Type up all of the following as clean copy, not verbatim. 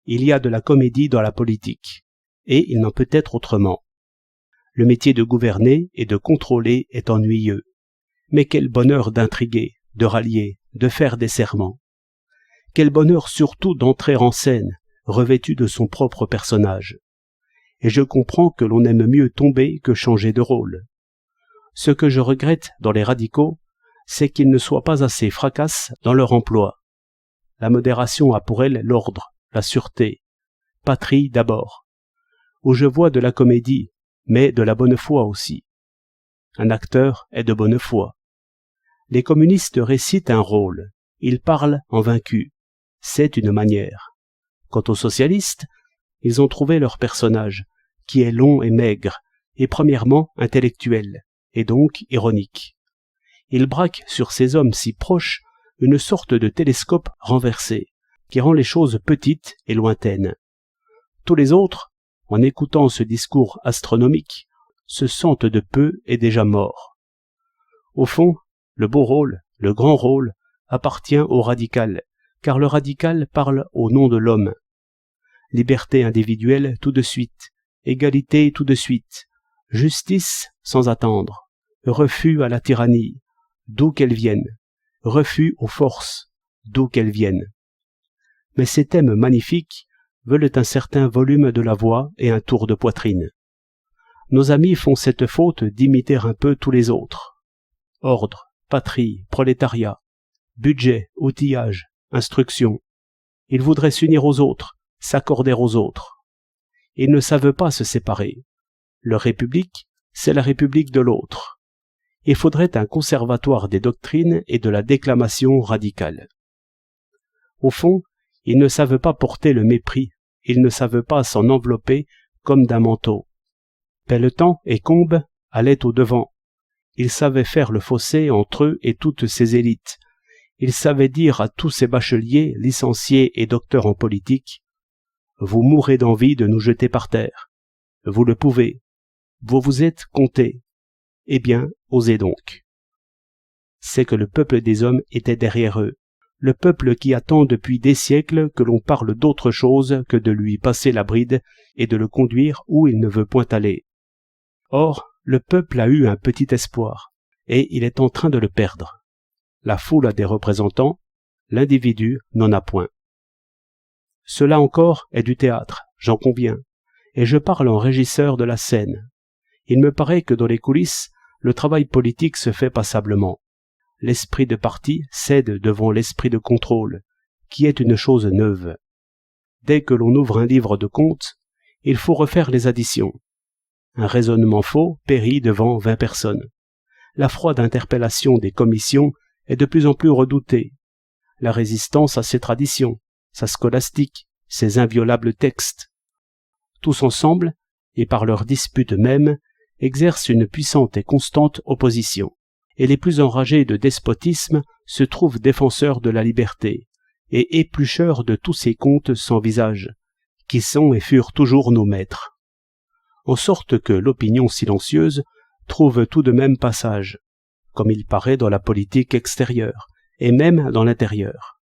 Il y a de la comédie dans la politique, et il n'en peut être autrement. Le métier de gouverner et de contrôler est ennuyeux. Mais quel bonheur d'intriguer, de rallier, de faire des serments. Quel bonheur surtout d'entrer en scène, revêtu de son propre personnage. Et je comprends que l'on aime mieux tomber que changer de rôle. Ce que je regrette dans les radicaux, c'est qu'ils ne soient pas assez fracasses dans leur emploi. La modération a pour elle l'ordre, la sûreté. Patrie d'abord. Où je vois de la comédie, mais de la bonne foi aussi. Un acteur est de bonne foi. Les communistes récitent un rôle, ils parlent en vaincus. C'est une manière. Quant aux socialistes, ils ont trouvé leur personnage, qui est long et maigre, et premièrement intellectuel, et donc ironique. Ils braquent sur ces hommes si proches une sorte de télescope renversé, qui rend les choses petites et lointaines. Tous les autres, en écoutant ce discours astronomique, se sentent de peu et déjà morts. Au fond, le beau rôle, le grand rôle, appartient au radical, car le radical parle au nom de l'homme. Liberté individuelle tout de suite, égalité tout de suite, justice sans attendre, refus à la tyrannie, d'où qu'elle vienne, refus aux forces, d'où qu'elles viennent. Mais ces thèmes magnifiques veulent un certain volume de la voix et un tour de poitrine. Nos amis font cette faute d'imiter un peu tous les autres. Ordre, patrie, prolétariat, budget, outillage, instruction. Ils voudraient s'unir aux autres, s'accorder aux autres. Ils ne savent pas se séparer. Leur république, c'est la république de l'autre. Il faudrait un conservatoire des doctrines et de la déclamation radicale. Au fond, ils ne savent pas porter le mépris, ils ne savent pas s'en envelopper comme d'un manteau. Pelletan et Combes allaient au-devant. Ils savaient faire le fossé entre eux et toutes ces élites. Ils savaient dire à tous ces bacheliers, licenciés et docteurs en politique « Vous mourrez d'envie de nous jeter par terre. Vous le pouvez. Vous vous êtes comptés. Eh bien, osez donc. » C'est que le peuple des hommes était derrière eux. Le peuple qui attend depuis des siècles que l'on parle d'autre chose que de lui passer la bride et de le conduire où il ne veut point aller. Or, le peuple a eu un petit espoir, et il est en train de le perdre. La foule a des représentants, l'individu n'en a point. Cela encore est du théâtre, j'en conviens, et je parle en régisseur de la scène. Il me paraît que dans les coulisses, le travail politique se fait passablement. L'esprit de parti cède devant l'esprit de contrôle, qui est une chose neuve. Dès que l'on ouvre un livre de comptes, il faut refaire les additions. Un raisonnement faux périt devant 20 personnes. La froide interpellation des commissions est de plus en plus redoutée. La résistance à ses traditions, sa scolastique, ses inviolables textes. Tous ensemble, et par leur dispute même, exercent une puissante et constante opposition. Et les plus enragés de despotisme se trouvent défenseurs de la liberté, et éplucheurs de tous ces contes sans visage, qui sont et furent toujours nos maîtres. En sorte que l'opinion silencieuse trouve tout de même passage, comme il paraît dans la politique extérieure, et même dans l'intérieur.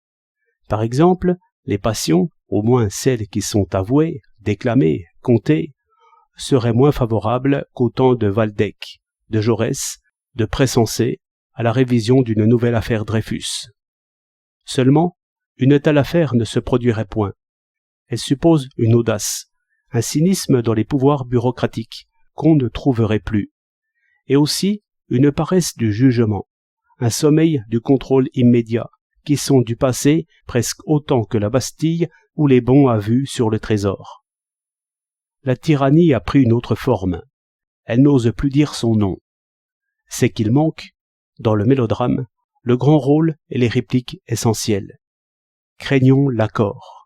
Par exemple, les passions, au moins celles qui sont avouées, déclamées, comptées, seraient moins favorables qu'au temps de Waldeck, de Jaurès, de Pressensé, à la révision d'une nouvelle affaire Dreyfus. Seulement, une telle affaire ne se produirait point. Elle suppose une audace, un cynisme dans les pouvoirs bureaucratiques, qu'on ne trouverait plus, et aussi une paresse du jugement, un sommeil du contrôle immédiat, qui sont du passé presque autant que la Bastille ou les bons à vue sur le trésor. La tyrannie a pris une autre forme. Elle n'ose plus dire son nom. C'est qu'il manque, dans le mélodrame, le grand rôle et les répliques essentielles. Craignons l'accord.